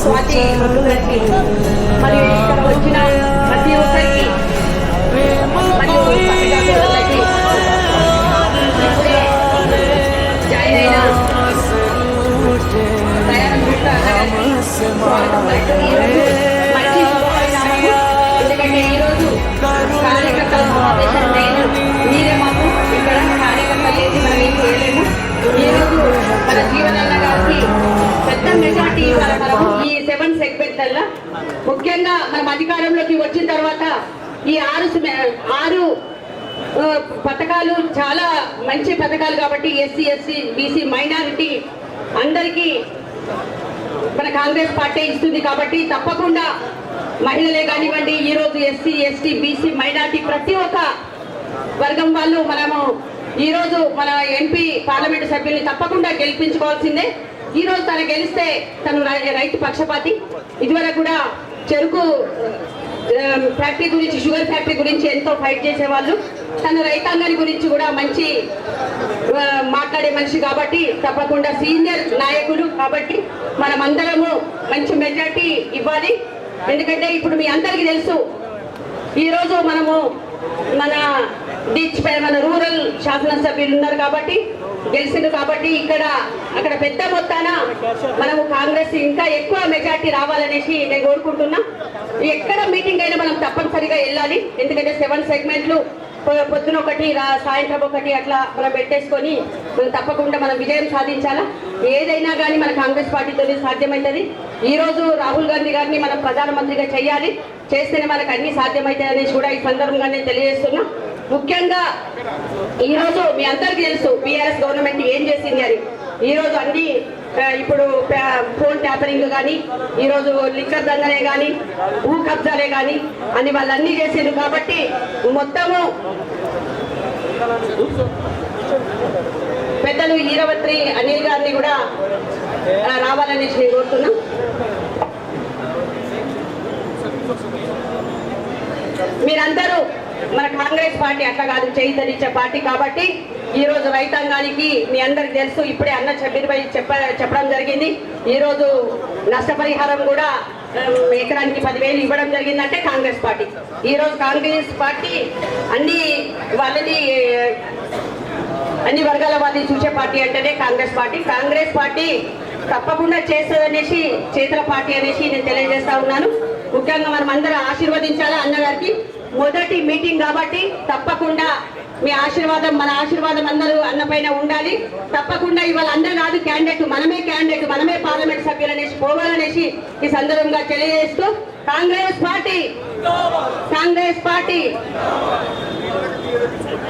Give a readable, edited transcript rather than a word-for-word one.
స్వాతి గారికి మరియు ఇక్కడ వచ్చిన ప్రతి ఒక్కరికి మరియు పత్రికారులకి ఇప్పుడే జాయిన్ అయిన ప్రయాణం స్వాగతం పలుకుతూ మంచి శుభపరిణామము. ఎందుకంటే ఈరోజు కార్యకర్తల సమావేశం నేను మీరే మాకు ఇక్కడ కార్యకర్తలు చేసి మనం ఏం చేయలేము. ఈరోజు మన జీవనన్న గారికి పెద్ద మెజార్టీ ఇవ్వాలి. మనము ఈ 7 సెగ్మెంట్లలో ముఖ్యంగా మనం అధికారంలోకి వచ్చిన తర్వాత ఈ 6 పథకాలు చాలా మంచి పథకాలు కాబట్టి ఎస్సీ ఎస్సీ బీసీ మైనారిటీ అందరికీ మన కాంగ్రెస్ పార్టీ ఇస్తుంది కాబట్టి తప్పకుండా మహిళలే కానివ్వండి, ఈరోజు ఎస్సీ ఎస్టీ బీసీ మైనారిటీ ప్రతి ఒక్క వర్గం వాళ్ళు మనము ఈరోజు మన ఎంపీ పార్లమెంటు సభ్యుల్ని తప్పకుండా గెలిపించుకోవాల్సిందే. ఈరోజు తను గెలిస్తే తను రైతు పక్షపాతి. ఇదివరకు కూడా చెరుకు ఫ్యాక్టరీ గురించి, షుగర్ ఫ్యాక్టరీ గురించి ఎంతో ఫైట్ చేసేవాళ్ళు. తను రైతాంగాన్ని గురించి కూడా మంచి మాట్లాడే మనిషి కాబట్టి తప్పకుండా సీనియర్ నాయకులు కాబట్టి మనమందరము మంచి మెజార్టీ ఇవ్వాలి. ఎందుకంటే ఇప్పుడు మీ అందరికీ తెలుసు, ఈరోజు మనము మన మన రూరల్ శాసనసభ్యులు ఉన్నారు కాబట్టి గెలిచింది కాబట్టి అక్కడ పెద్ద మొత్తాన మనము కాంగ్రెస్ ఇంకా ఎక్కువ మెజార్టీ రావాలనేసి నేను కోరుకుంటున్నా. ఎక్కడ మీటింగ్ అయినా మనం తప్పనిసరిగా వెళ్ళాలి. ఎందుకంటే 7 సెగ్మెంట్లు పొద్దున ఒకటి సాయంత్రం ఒకటి అట్లా మనం పెట్టేసుకొని మనం తప్పకుండా మనం విజయం సాధించాలా. ఏదైనా కానీ మన కాంగ్రెస్ పార్టీతో సాధ్యమవుతుంది. ఈరోజు రాహుల్ గాంధీ గారిని మనం ప్రధానమంత్రిగా చేయాలి. చేస్తేనే మనకు అన్ని సాధ్యమవుతాయి అనేసి కూడా ఈ సందర్భంగా నేను తెలియజేస్తున్నా. ముఖ్యంగా ఈరోజు మీ అందరికీ తెలుసు బీఆర్ఎస్ గవర్నమెంట్ ఏం చేసింది అని. ఈరోజు అన్ని ఇప్పుడు ఫోన్ ట్యాపరింగ్ కానీ, ఈరోజు లిక్కర్ దందనే కానీ, భూ కబ్జాలే కానీ అని వాళ్ళన్నీ చేసిండ్రు కాబట్టి మొత్తము పెద్దలు ఈరవత్రి అనిల్ గారిని కూడా రావాలనేసి నేను కోరుతున్నా. మీరందరూ మన కాంగ్రెస్ పార్టీ అట్లా కాదు, చైతన్య పార్టీ కాబట్టి ఈరోజు రైతాంగానికి మీ అందరికి తెలుసు. ఇప్పుడే అన్న షబీర్ భాయ్ చెప్పడం జరిగింది. ఈరోజు నష్టపరిహారం కూడా ఎకరానికి 10,000 ఇవ్వడం జరిగిందంటే కాంగ్రెస్ పార్టీ. ఈరోజు కాంగ్రెస్ పార్టీ అన్ని వర్గాల వారిని చూసే పార్టీ అంటేనే కాంగ్రెస్ పార్టీ. కాంగ్రెస్ పార్టీ తప్పకుండా చేస్తుందనేసి చేతుల పార్టీ అనేసి నేను తెలియజేస్తా ఉన్నాను. ముఖ్యంగా మనం అందరూ ఆశీర్వదించాలా. అన్నగారికి మొదటి మీటింగ్ కాబట్టి తప్పకుండా మీ ఆశీర్వాదం, మన ఆశీర్వాదం అందరూ అన్న పైన ఉండాలి. తప్పకుండా ఇవాళ అందరూ కాదు క్యాండిడేట్, మనమే పార్లమెంట్ సభ్యులు అనేసి పోవాలనేసి ఈ సందర్భంగా తెలియజేస్తూ కాంగ్రెస్ పార్టీ